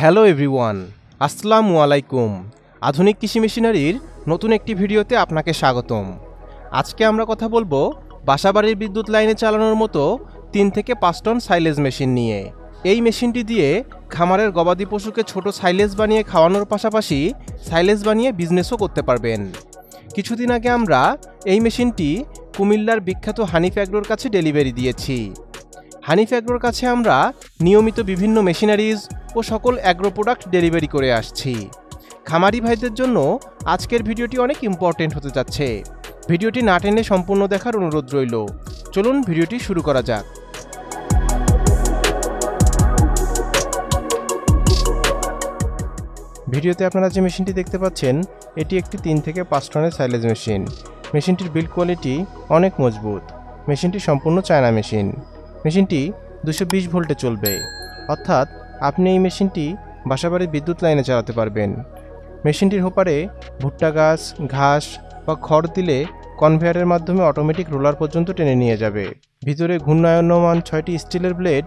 Hello everyone, আসসালামু আলাইকুম। আধুনিক কৃষি মেশিনারির নতুন একটি ভিডিওতে আপনাকে স্বাগতম। আজকে আমরা কথা বলবো বাসাবাড়ির বিদ্যুৎ লাইনে চালানোর মতো 3 থেকে 5 টন সাইলেজ মেশিন নিয়ে। এই মেশিনটি দিয়ে খামারের গবাদি পশুকে ছোট সাইলেজ বানিয়ে খাওয়ানোর পাশাপাশি সাইলেজ বানিয়ে বিজনেসও করতে পারবেন। কিছুদিন আগে আমরা এই মেশিনটি কুমিল্লার বিখ্যাত হানিফ অ্যাগ্রোর কাছে ডেলিভারি দিয়েছি। হানিফ অ্যাগ্রোর কাছে আমরা নিয়মিত বিভিন্ন মেশিনারিজ ও সকল অ্যাগ্রো প্রোডাক্ট ডেলিভারি করে আসছি। খামারি ভাইদের জন্য আজকের ভিডিওটি অনেক ইম্পর্টেন্ট হতে যাচ্ছে। ভিডিওটি না টেনে সম্পূর্ণ দেখার অনুরোধ রইল। চলুন ভিডিওটি শুরু করা যাক। ভিডিওতে আপনারা যে মেশিনটি দেখতে পাচ্ছেন, এটি একটি 3 থেকে 5 টনের সাইলেজ মেশিন। মেশিনটির বিল্ড কোয়ালিটি অনেক মজবুত। মেশিনটি সম্পূর্ণ চায়না মেশিন। মেশিনটি 220 ভোল্টে চলবে, অর্থাৎ আপনি এই মেশিনটি বাসাবাড়ির বিদ্যুৎ লাইনে চালাতে পারবেন। মেশিনটির হোপারে ভুট্টা গাছ, ঘাস বা খড় দিলে কনভেয়ারের মাধ্যমে অটোমেটিক রোলার পর্যন্ত টেনে নিয়ে যাবে। ভিতরে ঘূর্ণায়মান 6টি স্টিলের ব্লেড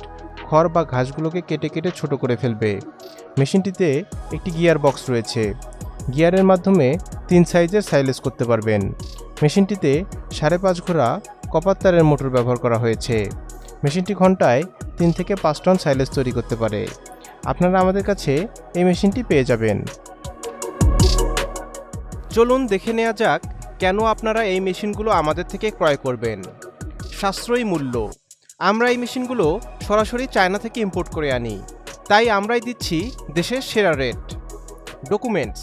খড় বা ঘাসগুলোকে কেটে কেটে ছোট করে ফেলবে। মেশিনটিতে একটি গিয়ার বক্স রয়েছে। গিয়ারের মাধ্যমে 3 সাইজের সাইলেজ করতে পারবেন। মেশিনটিতে 5.5 ঘোড়া কপার তারের মোটর ব্যবহার করা হয়েছে। মেশিনটি ঘন্টায় 3 থেকে 5 টন সাইলেজ তৈরি করতে পারে। আপনারা আমাদের কাছে এই মেশিনটি পেয়ে যাবেন। চলুন দেখে নেওয়া যাক কেন আপনারা এই মেশিনগুলো আমাদের থেকে ক্রয় করবেন। সাশ্রয়ী মূল্য। আমরা এই মেশিনগুলো সরাসরি চায়না থেকে ইম্পোর্ট করে আনি, তাই আমরাই দিচ্ছি দেশের সেরা রেট। ডকুমেন্টস।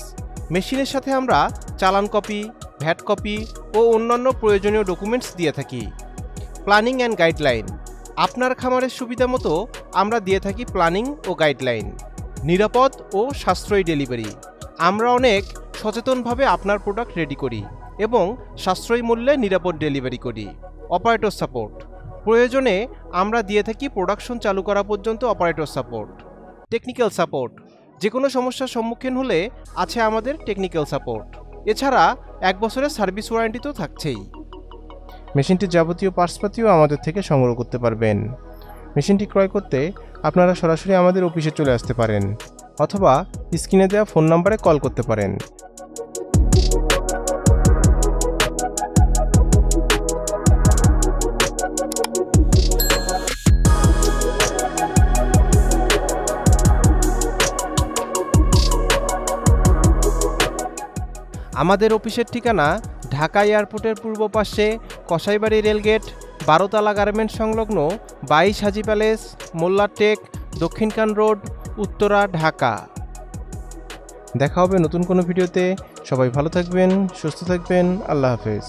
মেশিনের সাথে আমরা চালান কপি, ভ্যাট কপি ও অন্যান্য প্রয়োজনীয় ডকুমেন্টস দিয়ে থাকি। Planning and guideline. আপনার খামারের সুবিধা মতো আমরা দিয়ে থাকি প্ল্যানিং ও গাইডলাইন। নিরাপদ ও সাশ্রয়ী ডেলিভারি। আমরা অনেক সচেতনভাবে আপনার প্রোডাক্ট রেডি করি এবং সাশ্রয়ী মূল্যে নিরাপদ ডেলিভারি করি। Operator support. প্রয়োজনে আমরা দিয়ে থাকি প্রোডাকশন চালু করা পর্যন্ত অপারেটর সাপোর্ট। Technical support. যে কোনো সমস্যার সম্মুখীন হলে আছে আমাদের টেকনিক্যাল সাপোর্ট। এছাড়া 1 বছরের সার্ভিস ওয়ারেন্টি তো থাকছেই। মেশিনটির যাবতীয় পার্টসপাতিও আমাদের থেকে সংগ্রহ করতে পারবেন। মেশিনটি ক্রয় করতে আপনারা সরাসরি আমাদের অফিসে চলে আসতে পারেন অথবা স্ক্রিনে দেওয়া ফোন নম্বরে কল করতে পারেন। আমাদের অফিসের ঠিকানা ঢাকা এয়ারপোর্টের পূর্ব পাশে কসাইবাড়ি রেলগেট, 12তলা গার্মেন্টস সংলগ্ন 22 হাজি প্যালেস, মোল্লারটেক, দক্ষিণকান রোড, উত্তরা, ঢাকা। দেখা হবে নতুন কোনো ভিডিওতে। সবাই ভালো থাকবেন, সুস্থ থাকবেন। আল্লাহ হাফেজ।